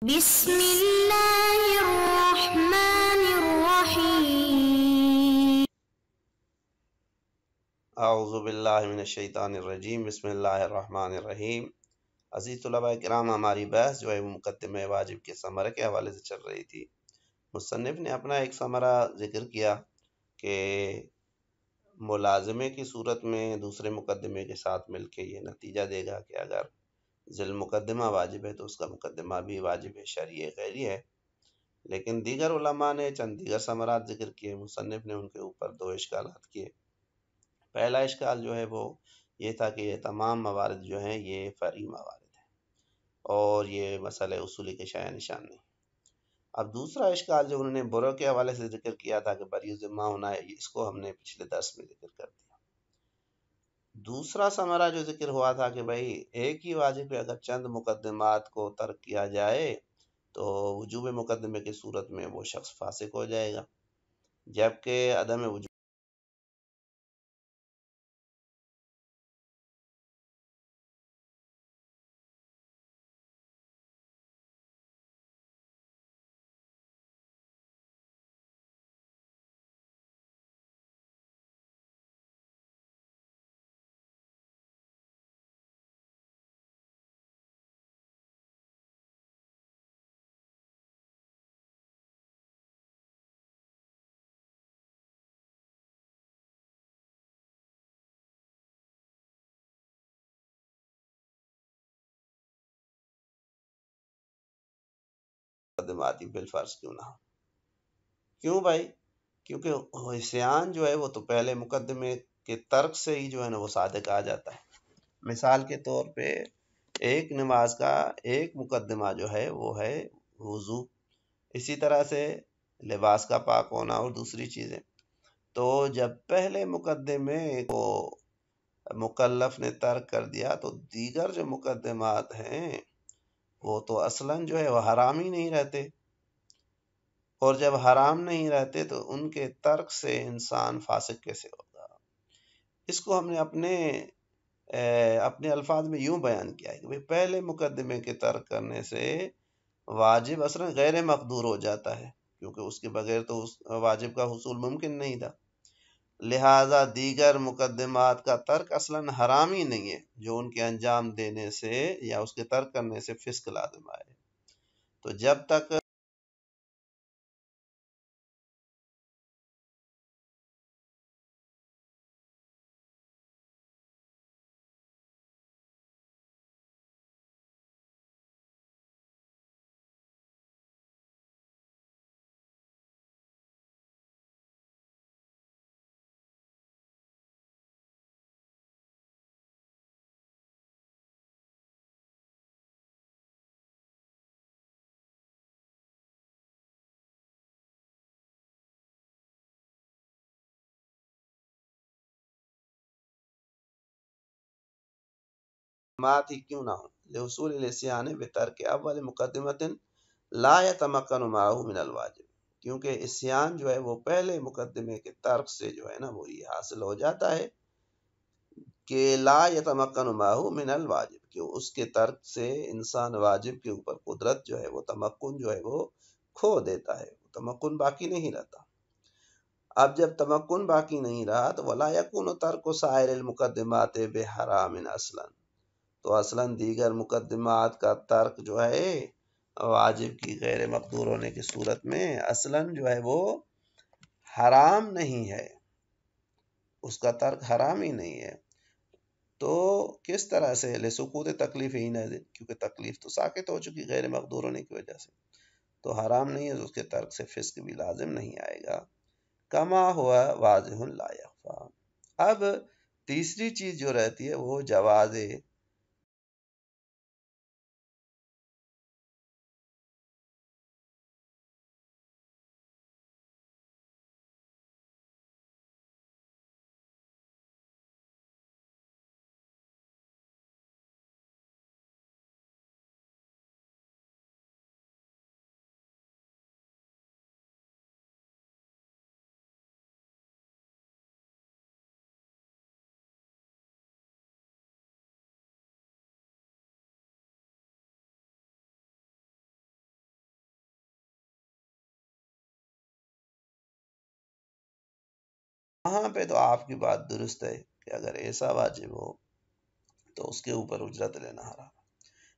بسم اللہ الرحمن الرحیم۔ اعوذ باللہ من الشیطان الرجیم، بسم اللہ الرحمن الرحیم۔ عزیز طلباء کرام، ہماری بحث جو ہے وہ مقدمہ واجب کے ثمرہ کے حوالے سے چل رہی تھی۔ مصنف نے اپنا ایک ثمرہ ذکر کیا کہ ملازمے کی صورت میں دوسرے مقدمے کے ساتھ مل کے یہ نتیجہ دے گا کہ اگر ذیل مقدمہ واجب ہے تو اس کا مقدمہ بھی واجب شرعی غیری ہے۔ لیکن دیگر علماء نے چند دیگر ثمرات ذکر کیے، مصنف نے ان کے اوپر دو اشکالات کیے۔ پہلا اشکال جو ہے وہ یہ تھا کہ یہ تمام موارد جو ہیں یہ فرعی موارد ہیں اور یہ مسئلہ اصولی کے شایع نشان نہیں۔ اب دوسرا اشکال جو انہوں نے برو کے حوالے سے ذکر کیا تھا کہ بری ذمہ ہونا ہے، اس کو ہم نے پچھلے درس میں ذکر کر دیا۔ دوسرا ثمرہ جو ذکر ہوا تھا کہ بھائی ایک ہی واجب پہ اگر چند مقدمات کو ترک کیا جائے تو وجوب مقدمے کی صورت میں وہ شخص فاسق ہو جائے گا، جبکہ عدم وجوب مقدماتی بالفرض کیوں نہ ہو۔ کیوں بھائی؟ کیونکہ عصیان جو ہے وہ تو پہلے مقدمے کے ترک سے ہی جو ہے نا وہ صادق آ جاتا ہے۔ مثال کے طور پہ ایک نماز کا ایک مقدمہ جو ہے وہ ہے وضو، اسی طرح سے لباس کا پاک ہونا اور دوسری چیزیں۔ تو جب پہلے مقدمے کو مکلف نے ترک کر دیا تو دیگر جو مقدمات ہیں وہ تو اصلاً جو ہے وہ حرام ہی نہیں رہتے، اور جب حرام نہیں رہتے تو ان کے ترک سے انسان فاسق کیسے ہوگا؟ اس کو ہم نے اپنے الفاظ میں یوں بیان کیا ہے کہ پہلے مقدمے کے ترک کرنے سے واجب اصلاً غیر مقدور ہو جاتا ہے، کیونکہ اس کے بغیر تو اس واجب کا حصول ممکن نہیں تھا۔ لہٰذا دیگر مقدمات کا ترک اصلاً حرام ہی نہیں ہے جو ان کے انجام دینے سے یا اس کے ترک کرنے سے فسق لازم آئے۔ تو جب تک مات ہی کیوں نہ ہو لحصول العصیان بترک اول مقدمۃ لا یتمکن معه من الواجب، کیونکہ عصیان جو ہے وہ پہلے مقدمے کے ترک سے جو ہے نا وہ یہ حاصل ہو جاتا ہے کہ لا یتمکن معه من الواجب، کہ اس کے ترک سے انسان واجب کے اوپر قدرت جو ہے وہ تمکن جو ہے وہ کھو دیتا ہے، تمکن باقی نہیں رہتا۔ اب جب تمکن باقی نہیں رہا تو ولا یکون ترک سائر المقدمات بحرام اصلا، تو اصلاً دیگر مقدمات کا ترک جو ہے واجب کی غیر مقدور ہونے کی صورت میں اصلاً جو ہے وہ حرام نہیں ہے، اس کا ترک حرام ہی نہیں ہے۔ تو کس طرح سے لسقوط تکلیف ہی نہ، کیونکہ تکلیف تو ساقط ہو چکی غیر مقدور ہونے کی وجہ سے، تو حرام نہیں ہے، اس کے ترک سے فسق بھی لازم نہیں آئے گا۔ کما ہوا واضح لا یخفا۔ اب تیسری چیز جو رہتی ہے وہ جواز وہاں پہ تو آپ کی بات درست ہے کہ اگر ایسا واجب ہو تو اس کے اوپر اجرت لینا حرام،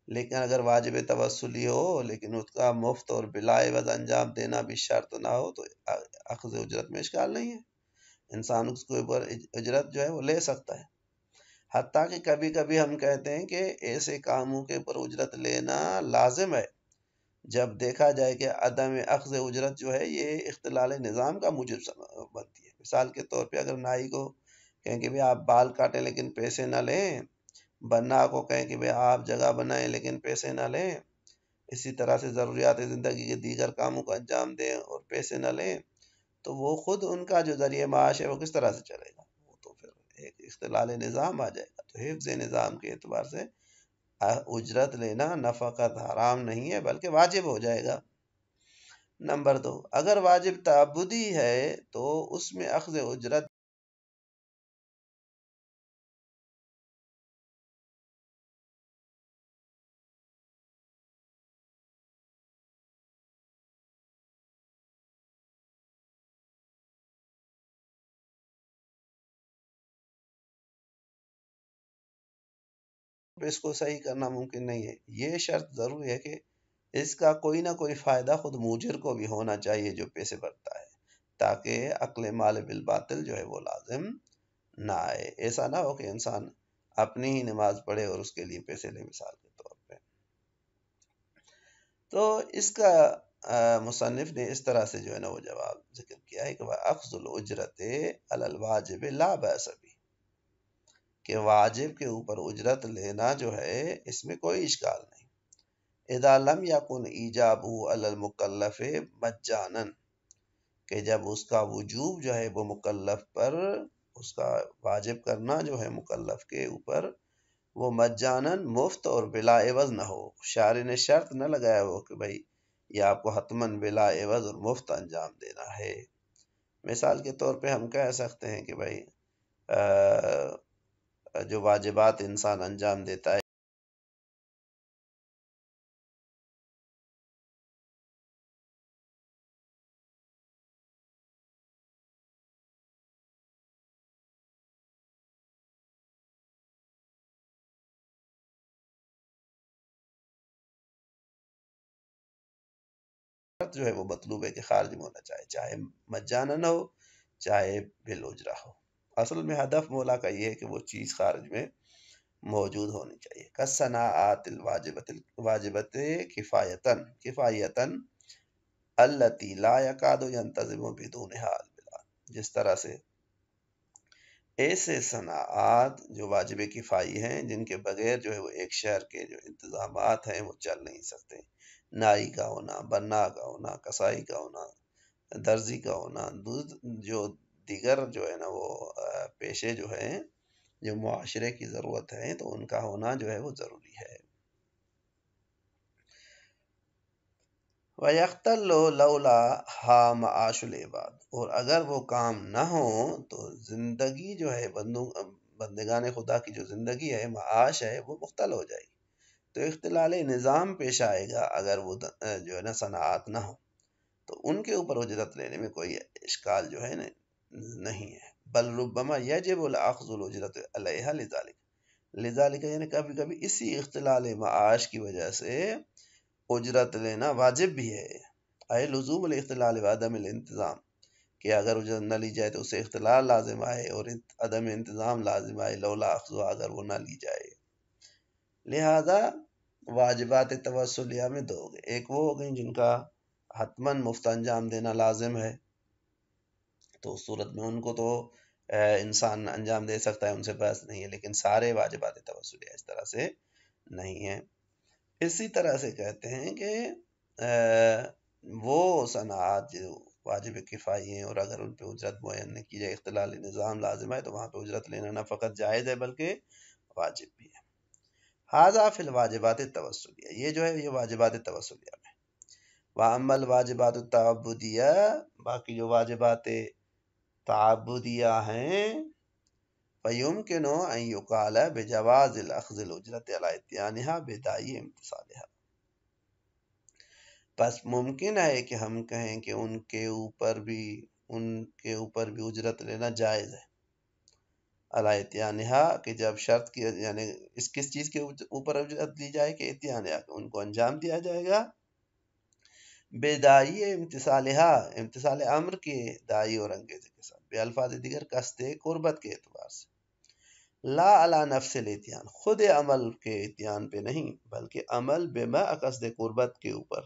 لیکن اگر واجب توسلی ہو لیکن اس کا مفت اور بلا عوض انجام دینا بھی شرط نہ ہو تو اخذ اجرت میں اشکال نہیں ہے، انسان اس کے اوپر اجرت جو ہے وہ لے سکتا ہے۔ حتیٰ کہ کبھی کبھی ہم کہتے ہیں کہ ایسے کاموں کے اوپر اجرت لینا لازم ہے جب دیکھا جائے کہ عدم اخذ اجرت جو ہے یہ اختلال نظام کا موجب بنتی ہے۔ مثال کے طور پہ اگر نائی کو کہیں کہ آپ بال کاٹیں لیکن پیسے نہ لیں، بنا کو کہیں کہ آپ جگہ بنائیں لیکن پیسے نہ لیں، اسی طرح سے ضروریات زندگی کے دیگر کاموں کو انجام دیں اور پیسے نہ لیں، تو وہ خود ان کا جو ذریعہ معاش ہے وہ کس طرح سے چلے گا؟ وہ تو پھر ایک اختلال نظام آ جائے گا۔ تو حفظ نظام کے اعتبار سے اجرت لینا نہ فقط حرام نہیں ہے بلکہ واجب ہو جائے گا۔ نمبر 2، اگر واجب تعبدی ہے تو اس میں اخذ اجرت اس کو صحیح کرنا ممکن نہیں ہے۔ یہ شرط ضروری ہے کہ اس کا کوئی نہ کوئی فائدہ خود موجر کو بھی ہونا چاہیے جو پیسے بھرتا ہے، تاکہ عقل مال بالباطل جو ہے وہ لازم نہ آئے۔ ایسا نہ ہو کہ انسان اپنی ہی نماز پڑھے اور اس کے لیے پیسے لے، مثال کے طور پہ۔ تو اس کا مصنف نے اس طرح سے جو ہے نا وہ جواب ذکر کیا ہے کہ اخذ الاجرت علی الواجب لا باس بہ، کہ واجب کے اوپر اجرت لینا جو ہے اس میں کوئی اشکال نہیں۔ اذا لم یکن ایجابہ علی المکلف مجانا، کہ جب اس کا وجوب جو ہے وہ مکلف پر، اس کا واجب کرنا جو ہے مکلف کے اوپر وہ مجانن مفت اور بلا عوض نہ ہو، شارع نے شرط نہ لگایا ہو کہ بھائی یہ آپ کو حتماً بلا عوض اور مفت انجام دینا ہے۔ مثال کے طور پہ ہم کہہ سکتے ہیں کہ بھائی جو واجبات انسان انجام دیتا ہے جو ہے وہ مطلوب ہے کہ خارج میں ہونا چاہیے، چاہے مجانا نہ ہو چاہے بالاجرہ ہو۔ اصل میں ہدف مولا کا یہ ہے کہ وہ چیز خارج میں موجود ہونی چاہیے۔ کالصناعات الواجبۃ کفایتاً التی لا یکاد ینتظم بدونها البلاد، جس طرح سے ایسے صناعات جو واجب کفائی ہیں جن کے بغیر جو ہے وہ ایک شہر کے جو انتظامات ہیں وہ چل نہیں سکتے، نائی کا ہونا، بنا کا ہونا، کسائی کا ہونا، درزی کا ہونا، جو دیگر جو ہے نا وہ پیشے جو ہیں جو معاشرے کی ضرورت ہے تو ان کا ہونا جو ہے وہ ضروری ہے۔ وَيَخْتَلُّ لَوْلَاهَا مَعَاشُ الْعِبَادِ، اور اگر وہ کام نہ ہو تو زندگی جو ہے بندگان خدا کی جو زندگی ہے، معاش ہے، وہ مختل ہو جائے گی۔ تو اختلال نظام پیش آئے گا اگر وہ جو ہے نا صناعات نہ ہو، تو ان کے اوپر اجرت لینے میں کوئی اشکال جو ہے نہیں ہے۔ بل ربما یجب الاخذ الاجرت علیہا لذالک یعنی کبھی کبھی اسی اختلال معاش کی وجہ سے اجرت لینا واجب بھی ہے۔ اے لزوم الاختلال وعدم الانتظام، کہ اگر اجرت نہ لی جائے تو اسے اختلال لازم آئے اور عدم انتظام لازم آئے، لولا اخذ اگر وہ نہ لی جائے۔ لہذا واجبات توسلیہ میں دو ہو گئے، ایک وہ ہو گئی جن کا حتماً مفت انجام دینا لازم ہے، تو اس صورت میں ان کو تو انسان انجام دے سکتا ہے، ان سے بحث نہیں ہے، لیکن سارے واجبات توسلیہ اس طرح سے نہیں ہیں۔ اسی طرح سے کہتے ہیں کہ وہ صناعات جو واجب کفائی ہیں اور اگر ان پہ اجرت معین نہ کی جائے، اختلال نظام لازم ہے، تو وہاں پہ اجرت لینا نہ فقط جائز ہے بلکہ واجب بھی ہے۔ ھذا فی الواجبات التوسلیہ، یہ جو ہے یہ واجبات توسلیہ میں۔ وَأَمَّا الْوَاجِبَاتُ التَّعَبُّدِیَّہ، باقی جو واجبات تعبدیہ ہیں، فَيُمْكِنُ أَن يُقَالَ بِجَوَازِ الْأَخْذِ الْأُجْرَةِ عَلَى إِتْيَانِهَا بِدَاعِي امْتِثَالِهَا، بس ممکن ہے کہ ہم کہیں کہ ان کے اوپر بھی ان کے اوپر بھی اجرت لینا جائز ہے۔ علی اتیانہا، کہ جب شرط کی یعنی اس کس چیز کے اوپر اجرت لی جائے کہ اتیانہا، ان کو انجام دیا جائے گا، بے دائی امتصالہا، امتصال امر کے دائی اور انگیزے کے ساتھ، بے الفاظ دیگر قصد قربت کے اعتبار سے، لا علی نفس الاتیان، خود عمل کے اتیان پہ نہیں بلکہ عمل بما قصد قربت کے اوپر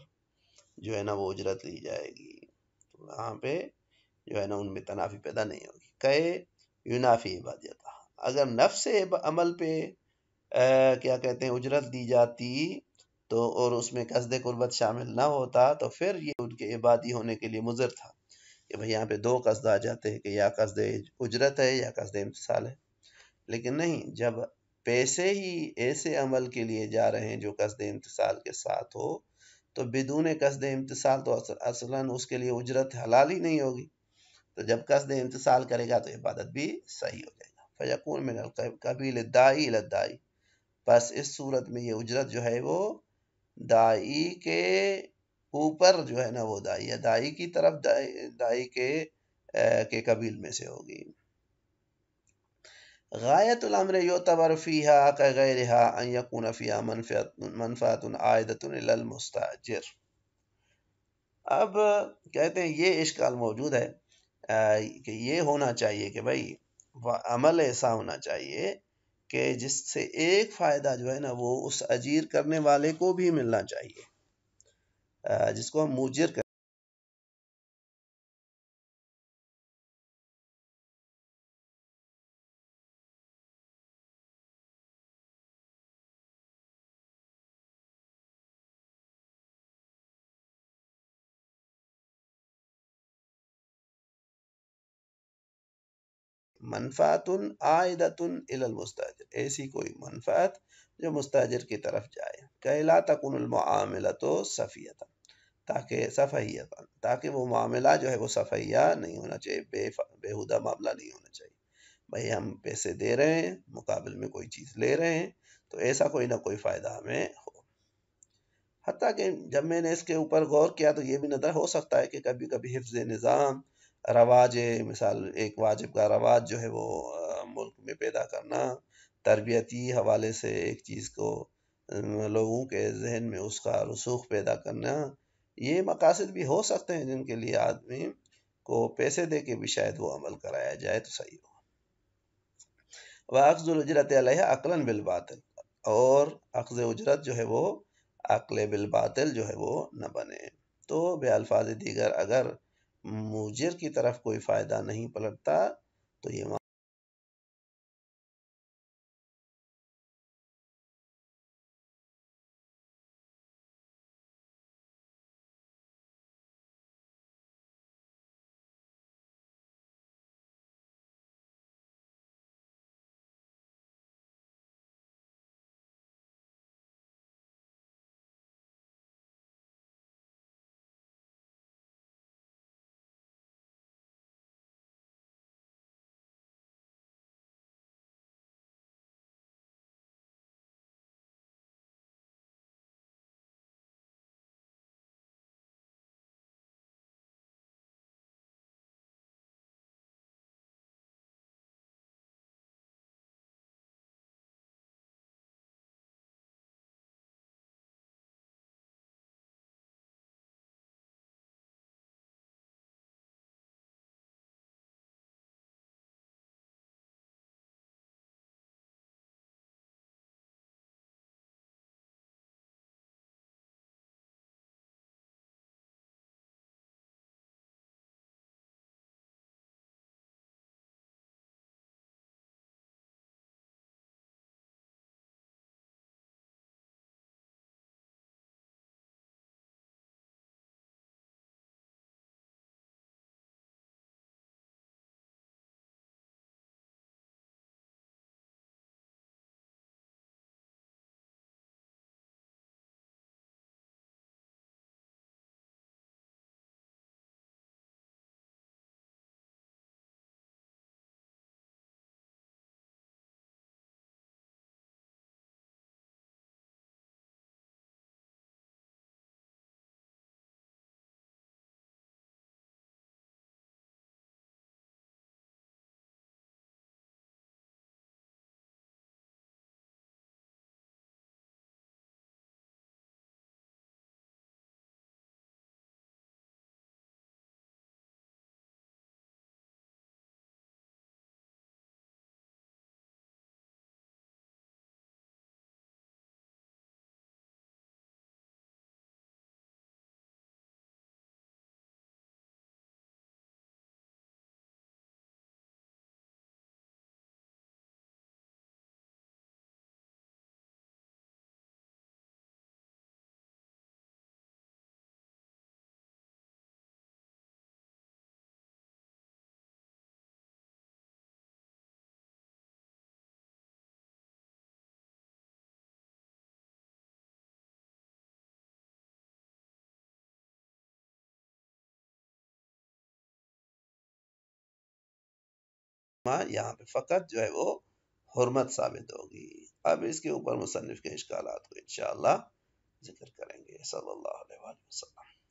جو ہے نا وہ اجرت لی جائے گی، تو وہاں پہ جو ہے نا ان میں تنافی پیدا نہیں ہوگی۔ کہ ینافی عبادیت، اگر نفس عمل پہ کیا کہتے ہیں اجرت دی جاتی تو اور اس میں قصد قربت شامل نہ ہوتا تو پھر یہ ان کے عبادی ہونے کے لیے مضر تھا کہ بھئی یہاں پہ دو قصد آ جاتے ہیں کہ یا قصد اجرت ہے یا قصد امتصال ہے، لیکن نہیں، جب پیسے ہی ایسے عمل کے لیے جا رہے ہیں جو قصد امتصال کے ساتھ ہو تو بدون قصد امتصال تو اصلاً اس کے لیے اجرت حلال ہی نہیں ہوگی، تو جب قصد امتصال کرے گا تو عبادت بھی صحیح ہو جائے گا۔ فیکون من القبیل الدائی الی الدائی، پس اس صورت میں یہ اجرت جو ہے وہ دائی کے اوپر جو ہے نا وہ دائی یا دائی کی طرف دائی کے قبیل میں سے ہوگی۔ غایت الامر یعتبر فیہا کغیرہا ان یکون فیہا منفعت عائدۃ الی المستاجر۔ اب کہتے ہیں یہ اشکال موجود ہے کہ یہ ہونا چاہیے کہ بھائی عمل ایسا ہونا چاہیے کہ جس سے ایک فائدہ جو ہے نا وہ اس اجیر کرنے والے کو بھی ملنا چاہیے، جس کو ہم موجر کریں۔ منفعت عائدۃ الی المستاجر، ایسی کوئی منفعت جو مستاجر کی طرف جائے، کہ لا تکن المعاملۃ سفیۃ، تاکہ وہ معاملہ جو ہے وہ سفیہ نہیں ہونا چاہیے، بےہودہ معاملہ نہیں ہونا چاہیے۔ بھائی ہم پیسے دے رہے ہیں مقابل میں کوئی چیز لے رہے ہیں تو ایسا کوئی نہ کوئی فائدہ ہمیں ہو۔ حتیٰ کہ جب میں نے اس کے اوپر غور کیا تو یہ بھی نظر ہو سکتا ہے کہ کبھی کبھی حفظ نظام، رواج، مثال ایک واجب کا رواج جو ہے وہ ملک میں پیدا کرنا، تربیتی حوالے سے ایک چیز کو لوگوں کے ذہن میں اس کا رسوخ پیدا کرنا، یہ مقاصد بھی ہو سکتے ہیں جن کے لیے آدمی کو پیسے دے کے بھی شاید وہ عمل کرایا جائے تو صحیح ہو۔ وَأَخْذُ الْأُجْرَةِ عَلَيْهَا عَقْلًا بِالْبَاطِلِ، اور اخذ اجرت جو ہے وہ عقل بالباطل جو ہے وہ نہ بنے۔ تو بے الفاظ دیگر اگر موجر کی طرف کوئی فائدہ نہیں پلٹتا تو یہ یہاں پہ فقط جو ہے وہ حرمت ثابت ہوگی۔ اب اس کے اوپر مصنف کے اشکالات کو انشاءاللہ ذکر کریں گے۔ صلی اللہ علیہ وسلم۔